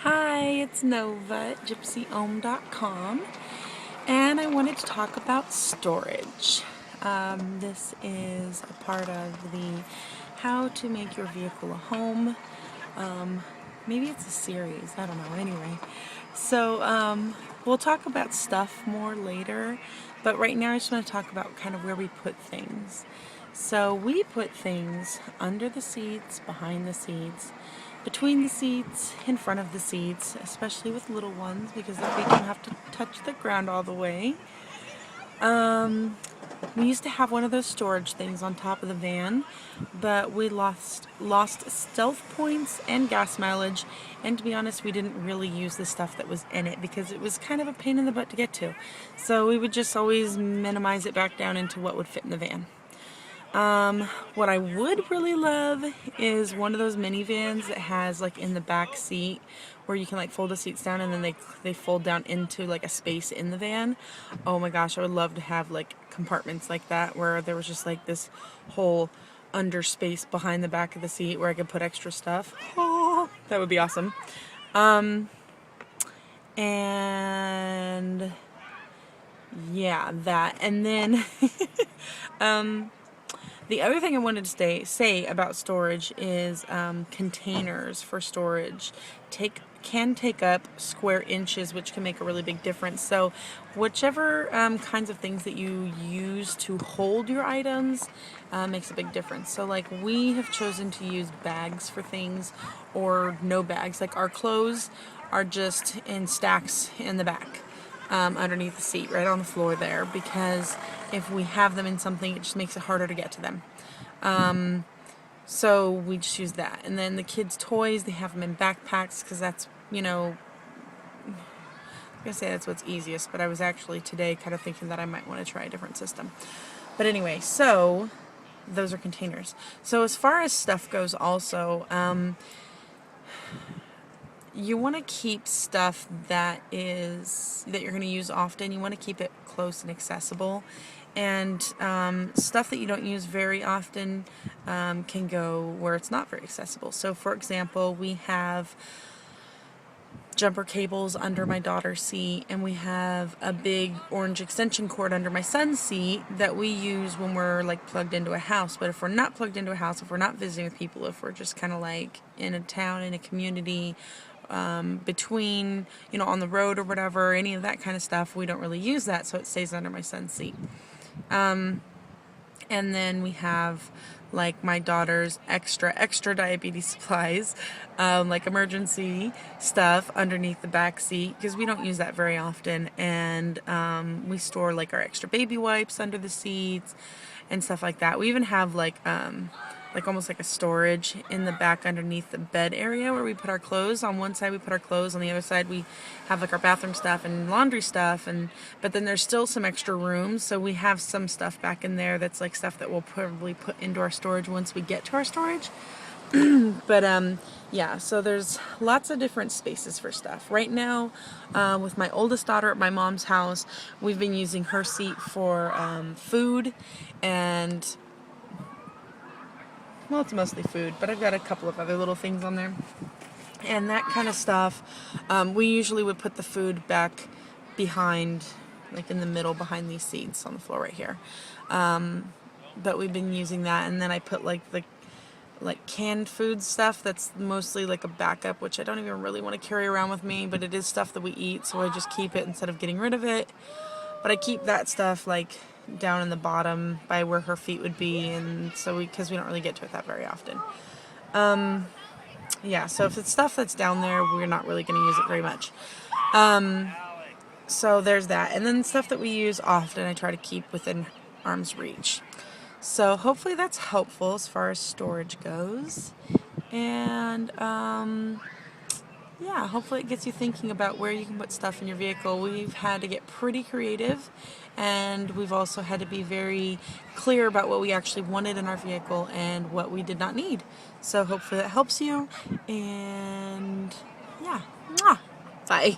Hi, it's Nova at gypsyohm.com, and I wanted to talk about storage. This is a part of the how to make your vehicle a home. Maybe it's a series, I don't know. Anyway, so we'll talk about stuff more later, but right now I just want to talk about kind of where we put things. So we put things under the seats, behind the seats, between the seats, in front of the seats, especially with little ones because the feet don't have to touch the ground all the way. We used to have one of those storage things on top of the van, but we lost stealth points and gas mileage, and to be honest, we didn't really use the stuff that was in it because it was kind of a pain in the butt to get to. So we would just always minimize it back down into what would fit in the van. What I would really love is one of those minivans that has like in the back seat where you can like fold the seats down and then they fold down into like a space in the van. Oh my gosh, I would love to have like compartments like that where there was just like this whole under space behind the back of the seat where I could put extra stuff. Oh, that would be awesome. And yeah, that. And then the other thing I wanted to say about storage is containers for storage can take up square inches, which can make a really big difference. So whichever kinds of things that you use to hold your items makes a big difference. So like we have chosen to use bags for things or no bags. Like our clothes are just in stacks in the back. Underneath the seat, right on the floor there, because if we have them in something, it just makes it harder to get to them. So we just use that. And then the kids' toys, they have them in backpacks because that's, I'm going to say that's what's easiest, but I was actually today kind of thinking that I might want to try a different system. But anyway, so those are containers. So as far as stuff goes also, you want to keep stuff that you're going to use often. You want to keep it close and accessible, and stuff that you don't use very often can go where it's not very accessible. So for example, we have jumper cables under my daughter's seat, and we have a big orange extension cord under my son's seat that we use when we're like plugged into a house. But if we're not plugged into a house, if we're not visiting with people, if we're just kind of like in a town, in a community, between, on the road or whatever, any of that kind of stuff, we don't really use that, so it stays under my son's seat. And then we have like my daughter's extra diabetes supplies, like emergency stuff underneath the back seat because we don't use that very often. And we store like our extra baby wipes under the seats and stuff like that. We even have like almost like a storage in the back underneath the bed area where we put our clothes. On one side we put our clothes, on the other side we have like our bathroom stuff and laundry stuff, but then there's still some extra room, so we have some stuff back in there that's like stuff that we'll probably put into our storage once we get to our storage. But yeah, so there's lots of different spaces for stuff. Right now, with my oldest daughter at my mom's house, we've been using her seat for food, and well, it's mostly food, but I've got a couple of other little things on there. And that kind of stuff, we usually would put the food back behind, like in the middle behind these seats on the floor right here. But we've been using that, and then I put like the canned food stuff that's mostly like a backup, which I don't even really want to carry around with me, but it is stuff that we eat, so I just keep it instead of getting rid of it. But I keep that stuff like down in the bottom by where her feet would be, and so because we don't really get to it that very often. Yeah, so if it's stuff that's down there, we're not really going to use it very much. So there's that. And then stuff that we use often, I try to keep within arm's reach. So hopefully that's helpful as far as storage goes. And yeah, hopefully it gets you thinking about where you can put stuff in your vehicle. We've had to get pretty creative, and we've also had to be very clear about what we actually wanted in our vehicle and what we did not need. So hopefully that helps you, and yeah, bye.